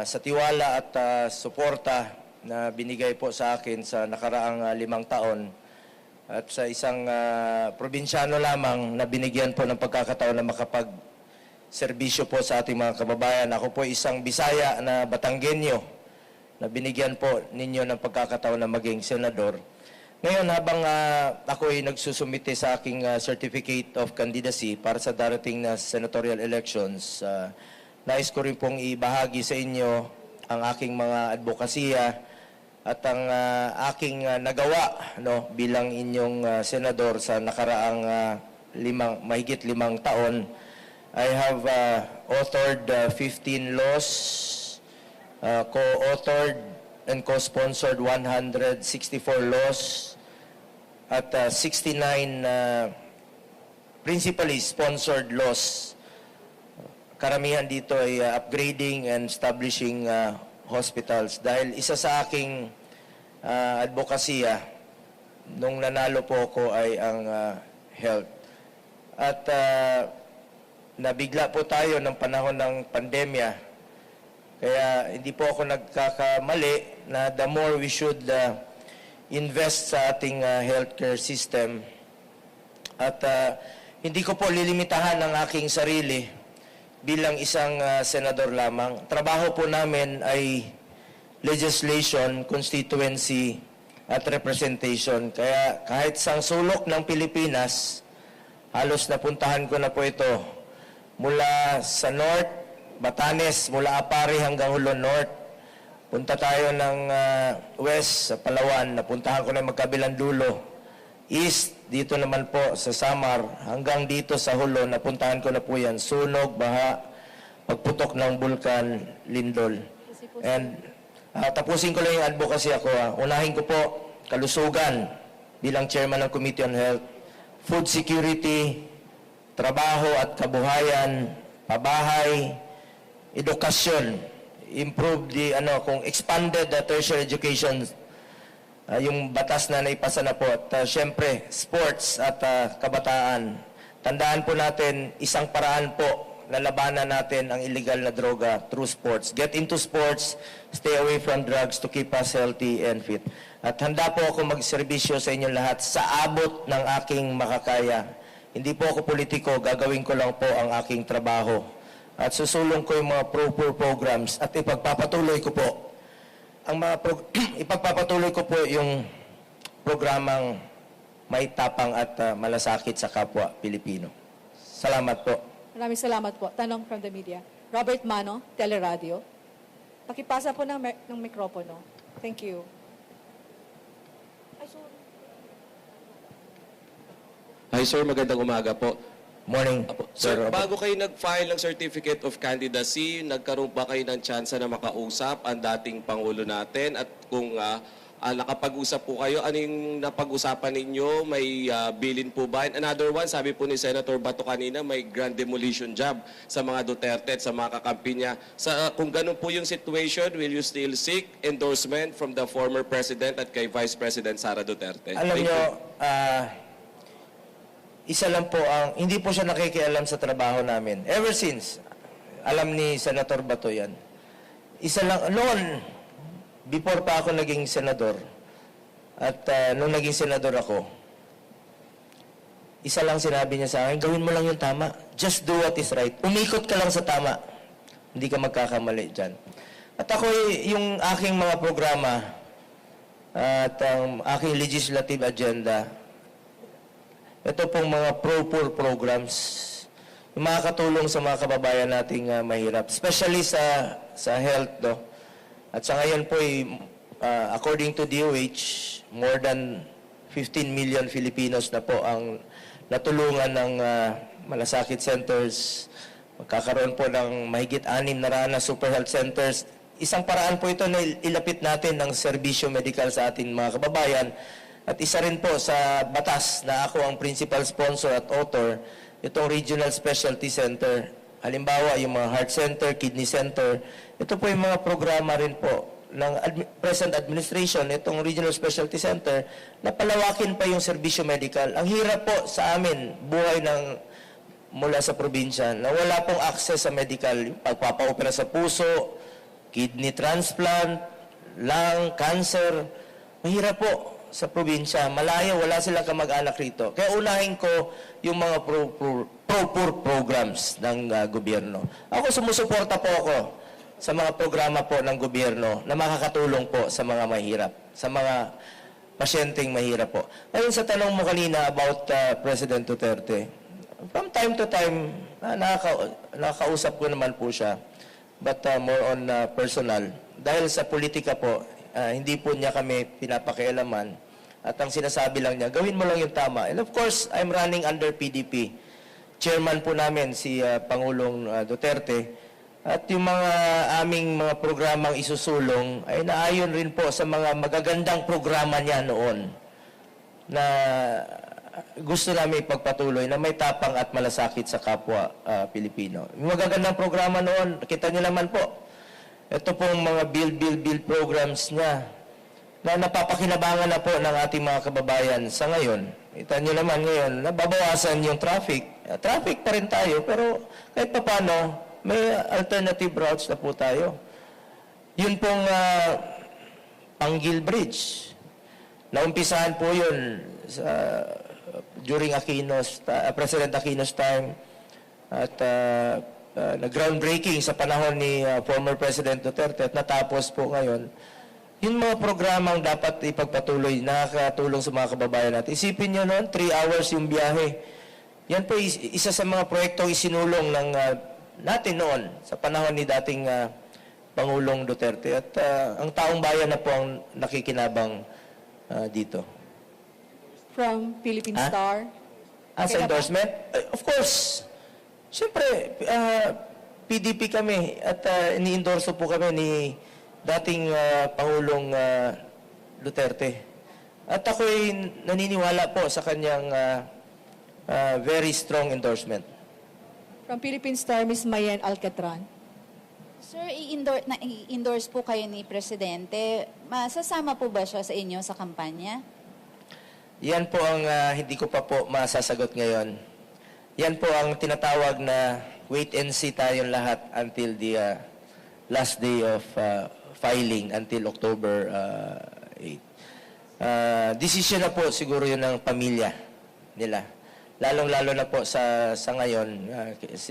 sa tiwala at suporta na binigay po sa akin sa nakaraang 5 taon at sa isang probinsyano lamang na binigyan po ng pagkakataon na makapag-serbisyo po sa ating mga kababayan. Ako po isang Bisaya na Batanggenyo na binigyan po ninyo ng pagkakataon na maging senador. Ngayon, habang ako ay nagsusumite sa aking certificate of candidacy para sa darating na senatorial elections, nais ko rin pong ibahagi sa inyo ang aking mga advokasya at ang aking nagawa bilang inyong senador sa nakaraang mahigit 5 taon. I have authored 15 laws, co-authored and co-sponsored 164 laws at 69 principally sponsored laws. Karamihan dito ay upgrading and establishing hospitals. Dahil isa sa aking advokasya nung nanalo po ako ay ang health. At nabigla po tayo ng panahon ng pandemya. Kaya hindi po ako nagkakamali na the more we should invest sa ating healthcare system. At hindi ko po lilimitahan ang aking sarili bilang isang senador lamang. Trabaho po namin ay legislation, constituency at representation. Kaya kahit sang sulok ng Pilipinas, halos napuntahan ko na po ito. Mula sa North, Batanes, mula Apari hanggang Hulon North. Punta tayo ng West, sa Palawan. Napuntahan ko na magkabilang dulo. East, dito naman po sa Samar. Hanggang dito sa Hulon, napuntahan ko na po yan. Sunog, baha, pagputok ng bulkan, lindol. And tapusin ko lang yung advocacy ako. Unahin ko po, kalusugan bilang chairman ng Committee on Health, food security, trabaho at kabuhayan, pabahay, edukasyon, improve kung expanded tertiary education, yung batas na naipasa na po. At syempre, sports at kabataan. Tandaan po natin, isang paraan po na labanan natin ang illegal na droga through sports. Get into sports, stay away from drugs to keep us healthy and fit. At handa po ako magserbisyo sa inyong lahat sa abot ng aking makakaya. Hindi po ako politiko, gagawin ko lang po ang aking trabaho. At susulong ko yung mga pro-poor programs at ipagpapatuloy ko po ipagpapatuloy ko po yung programang may tapang at malasakit sa kapwa Pilipino. Salamat po. Maraming salamat po. Tanong from the media. Robert Mano, Teleradio. Pakipasa po ng mikropono. Thank you. Hi sir, magandang umaga po. Morning, Sir, bago kayo nag-file ng Certificate of Candidacy, nagkaroon ba kayo ng tsansa na makausap ang dating Pangulo natin? At kung nakapag-usap po kayo, ano yung napag-usapan ninyo? May bilin po ba? And another one, sabi po ni Senator Bato kanina, may grand demolition job sa mga Duterte at sa mga kakampi niya. Kung ganun po yung situation, will you still seek endorsement from the former President at kay Vice President Sara Duterte? Alam nyo, isa lang po hindi po siya nakikialam sa trabaho namin. Ever since, alam ni Senator Bato yan. Isa lang, noon, before pa ako naging senador, at nung naging senador ako, isa lang sinabi niya sa akin, gawin mo lang yung tama. Just do what is right. Umikot ka lang sa tama. Hindi ka magkakamali dyan. At ako, yung aking mga programa at ang aking legislative agenda, ito pong mga pro-poor programs, yung makakatulong sa mga kababayan nating mahirap, especially sa health. At sa ngayon po, according to DOH, more than 15 million Filipinos na po ang natulungan ng malasakit centers. Magkakaroon po ng mahigit 6 na super health centers. Isang paraan po ito na ilapit natin ng serbisyo medikal sa ating mga kababayan. At isa rin po sa batas na ako ang principal sponsor at author, itong Regional Specialty Center. Halimbawa, yung mga heart center, kidney center. Ito po yung mga programa rin po ng present administration, itong Regional Specialty Center, na palawakin pa yung serbisyo medical. Ang hirap po sa amin, buhay mula sa probinsya, na wala pong access sa medical, pagpapaopera sa puso, kidney transplant, lung, cancer. Mahirap po sa probinsya. Malayo, wala silang kamag-anak rito. Kaya unahin ko yung mga pro-poor programs ng gobyerno. Ako, sumusuporta po ako sa mga programa po ng gobyerno na makakatulong po sa mga mahirap, sa mga pasyenteng mahirap po. Ngayon sa tanong mo kanina about President Duterte, from time to time, nakakausap ko naman po siya, but more on personal. Dahil sa politika po, hindi po niya kami pinapakialaman at ang sinasabi lang niya, gawin mo lang yung tama. And of course, I'm running under PDP. Chairman po namin si Pangulong Duterte. At yung mga aming mga programang isusulong ay naayon rin po sa mga magagandang programa niya noon na gusto namin ipagpatuloy na may tapang at malasakit sa kapwa Pilipino. Yung magagandang programa noon, kita niyo naman po, ito pong mga build programs niya na napapakinabangan na po ng ating mga kababayan sa ngayon. Kita niyo naman ngayon, nababawasan yung traffic. Traffic pa rin tayo, pero kahit papano, may alternative routes na po tayo. Yun pong Panggil Bridge. Naumpisahan po yun during President Aquino's time at nag-groundbreaking sa panahon ni former President Duterte at natapos po ngayon. Yung mga programang dapat ipagpatuloy, nakakatulong sa mga kababayan natin. Isipin nyo noon, 3 hours yung biyahe. Yan po isa sa mga proyektong isinulong ng natin noon sa panahon ni dating Pangulong Duterte at ang taong bayan na po ang nakikinabang dito. From Philippine Star. As Okay na ba? endorsement? Of course. Siyempre, PDP kami at ni-endorso po kami ni dating Pangulong Duterte. At ako'y naniniwala po sa kanyang very strong endorsement. From Philippine Star, Ms. Mayen Alcatran. Sir, i-endorse po kayo ni Presidente. Masasama po ba siya sa inyo sa kampanya? Yan po ang hindi ko pa po masasagot ngayon. Yan po ang tinatawag na wait and see tayong lahat until the last day of filing, until October 8. Decision na po siguro yun ng pamilya nila. Lalong-lalo na po sa ngayon,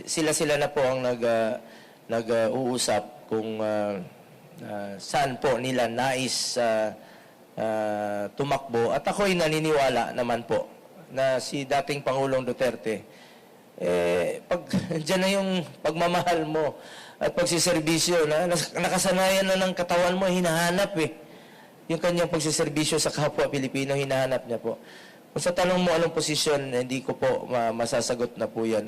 sila na po ang nag-uusap kung saan po nila nais tumakbo. At ako'y naniniwala naman po na si dating Pangulong Duterte, pag dyan na yung pagmamahal mo at pagsiservisyo, nakasanayan na ng katawan mo, hinahanap yung kanyang pagsiservisyo sa kapwa Pilipino, hinahanap niya po. Kung sa tanong mo anong posisyon, hindi ko po masasagot na po yan.